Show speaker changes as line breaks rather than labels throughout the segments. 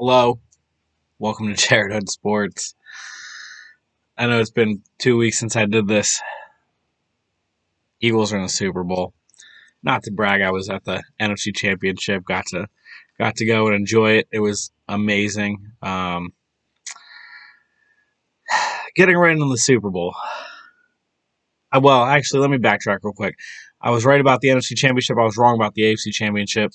Hello, welcome to Childhood Sports. I know it's been 2 weeks since I did this. Eagles are in the Super Bowl. Not to brag, I was at the NFC Championship. Got to go and enjoy it. It was amazing. Getting right into the Super Bowl. Well, actually, let me backtrack real quick. I was right about the NFC Championship. I was wrong about the AFC Championship.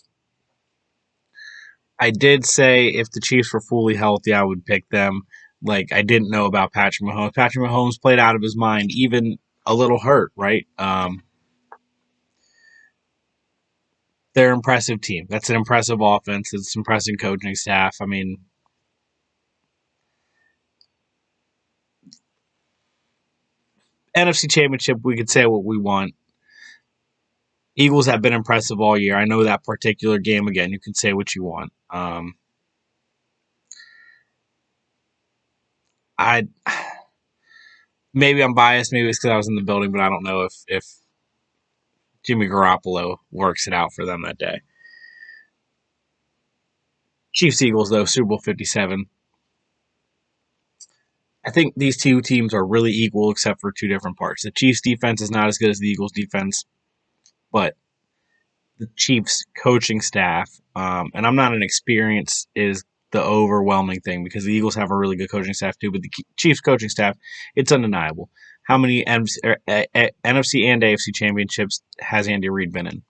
I did say if the Chiefs were fully healthy, I would pick them. Like, I didn't know about Patrick Mahomes. Patrick Mahomes played out of his mind, even a little hurt, right? They're an impressive team. That's an impressive offense. It's an impressive coaching staff. I mean, NFC Championship, we could say what we want. Eagles have been impressive all year. I know that particular game, again, you can say what you want. I Maybe I'm biased. Maybe it's because I was in the building, but I don't know if Jimmy Garoppolo works it out for them that day. Chiefs Eagles though, Super Bowl 57. I think these two teams are really equal except for two different parts. The Chiefs defense is not as good as the Eagles defense, but the Chiefs coaching staff, and I'm not an experience is the overwhelming thing because the Eagles have a really good coaching staff too, but the Chiefs coaching staff, it's undeniable. How many NFC and AFC championships has Andy Reid been in?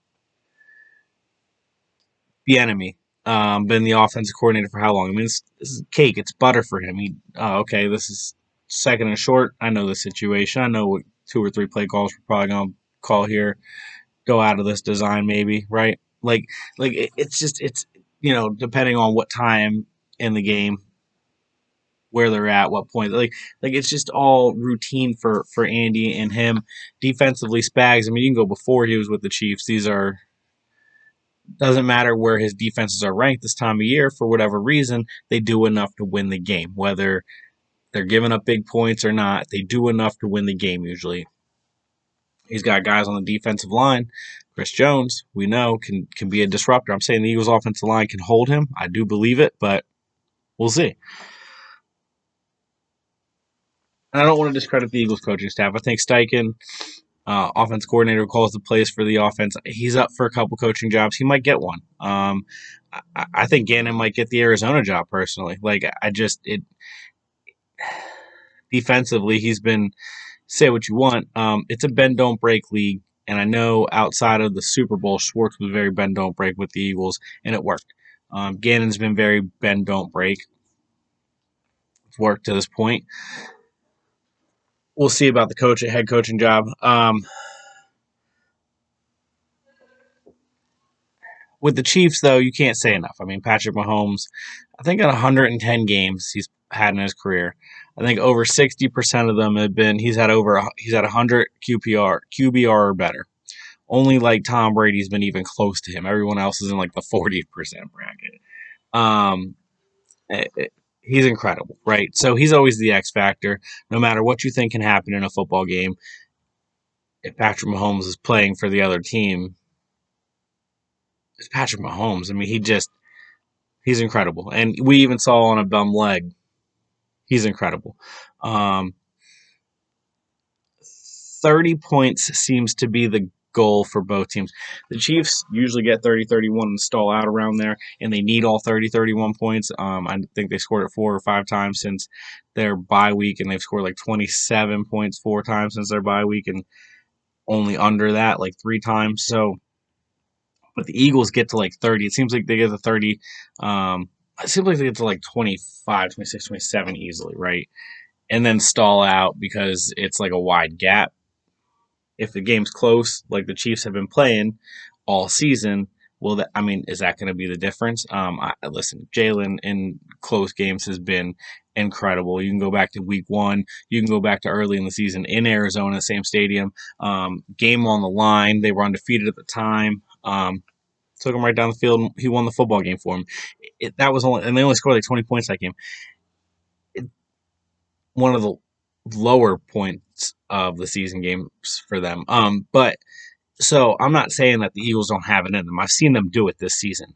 The enemy. Been the offensive coordinator for how long? I mean, this is cake. It's butter for him. Okay, this is second and short. I know the situation. I know what 2 or 3 play calls we're probably going to call here. Go out of this design, maybe, right? It's depending on what time in the game, where they're at, what point. It's just all routine for Andy and him. Defensively, Spags. I mean, you can go before he was with the Chiefs. These are doesn't matter where his defenses are ranked this time of year for whatever reason, they do enough to win the game. Whether they're giving up big points or not, they do enough to win the game usually. He's got guys on the defensive line. Chris Jones, we know, can be a disruptor. I'm saying the Eagles' offensive line can hold him. I do believe it, but we'll see. And I don't want to discredit the Eagles coaching staff. I think Steichen, offense coordinator, who calls the plays for the offense. He's up for a couple coaching jobs. He might get one. I think Gannon might get the Arizona job personally. Defensively, he's been say what you want. It's a bend don't break league, and I know outside of the Super Bowl, Schwartz was very bend don't break with the Eagles, and it worked. Gannon's been very bend don't break. It's worked to this point. We'll see about the head coaching job. With the Chiefs, though, you can't say enough. I mean, Patrick Mahomes, I think in 110 games he's had in his career, I think over 60% of them have been he's had 100 QBR or better. Only like Tom Brady's been even close to him. Everyone else is in like the 40% bracket. Um, he's incredible, right? So he's always the X factor. No matter what you think can happen in a football game, if Patrick Mahomes is playing for the other team, it's Patrick Mahomes. I mean, he's incredible. And we even saw on a bum leg, he's incredible. 30 points seems to be the goal for both teams. The Chiefs usually get 30-31 and stall out around there, and they need all 30-31 points. I think they scored it 4 or 5 times since their bye week, and they've scored like 27 points 4 times since their bye week, and only under that like 3 times. So, but the Eagles get to like 30. It seems like they get to 30. It seems like they get to like 25, 26, 27 easily, right? And then stall out because it's like a wide gap. If the game's close, like the Chiefs have been playing all season, is that going to be the difference? Listen, Jalen in close games has been incredible. You can go back to week 1. You can go back to early in the season in Arizona, same stadium. Game on the line. They were undefeated at the time. Took him right down the field. He won the football game for him. And they only scored like 20 points that game. One of the lower points of the season games for them. But So I'm not saying that the Eagles don't have it in them. I've seen them do it this season.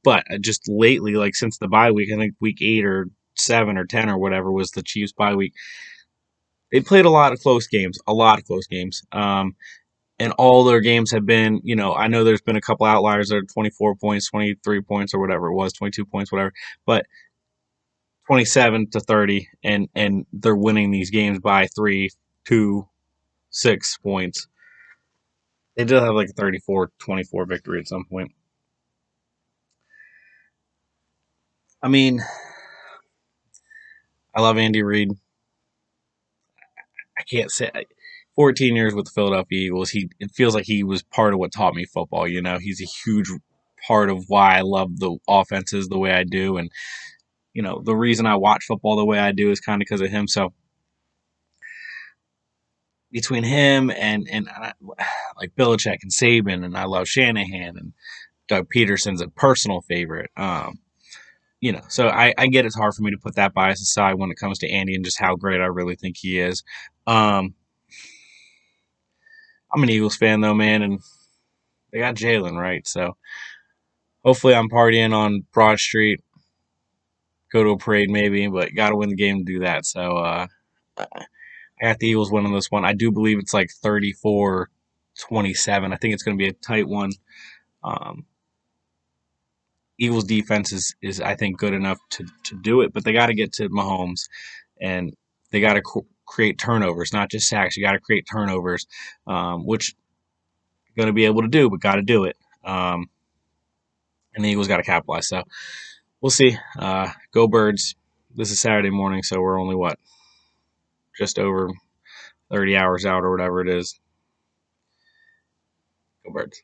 But just lately, like since the bye week, I think week 8 or 7 or 10 or whatever was the Chiefs bye week. They played a lot of close games, a lot of close games. And all their games have been, I know there's been a couple outliers that are 24 points, 23 points, or whatever it was, 22 points, whatever. But 27 to 30, and they're winning these games by 3, 2, 6 points. They did have like a 34-24 victory at some point. I mean, I love Andy Reid. I can't say 14 years with the Philadelphia Eagles. It feels like he was part of what taught me football. He's a huge part of why I love the offenses the way I do, and the reason I watch football the way I do is kind of because of him. So between him and like Belichick and Saban, and I love Shanahan, and Doug Peterson's a personal favorite. So I get it's hard for me to put that bias aside when it comes to Andy and just how great I really think he is. Um, I'm an Eagles fan though, man, and they got Jalen, right? So hopefully I'm partying on Broad Street, go to a parade maybe, but got to win the game to do that. So I got the Eagles winning this one. I do believe it's like 34-27. I think it's going to be a tight one. Um, Eagles defense is I think good enough to do it, but they got to get to Mahomes, and they got to create turnovers, not just sacks. You got to create turnovers, which you're going to be able to do, but got to do it. And the Eagles got to capitalize. So we'll see. Go Birds. This is Saturday morning, so we're only just over 30 hours out or whatever it is. Go Birds.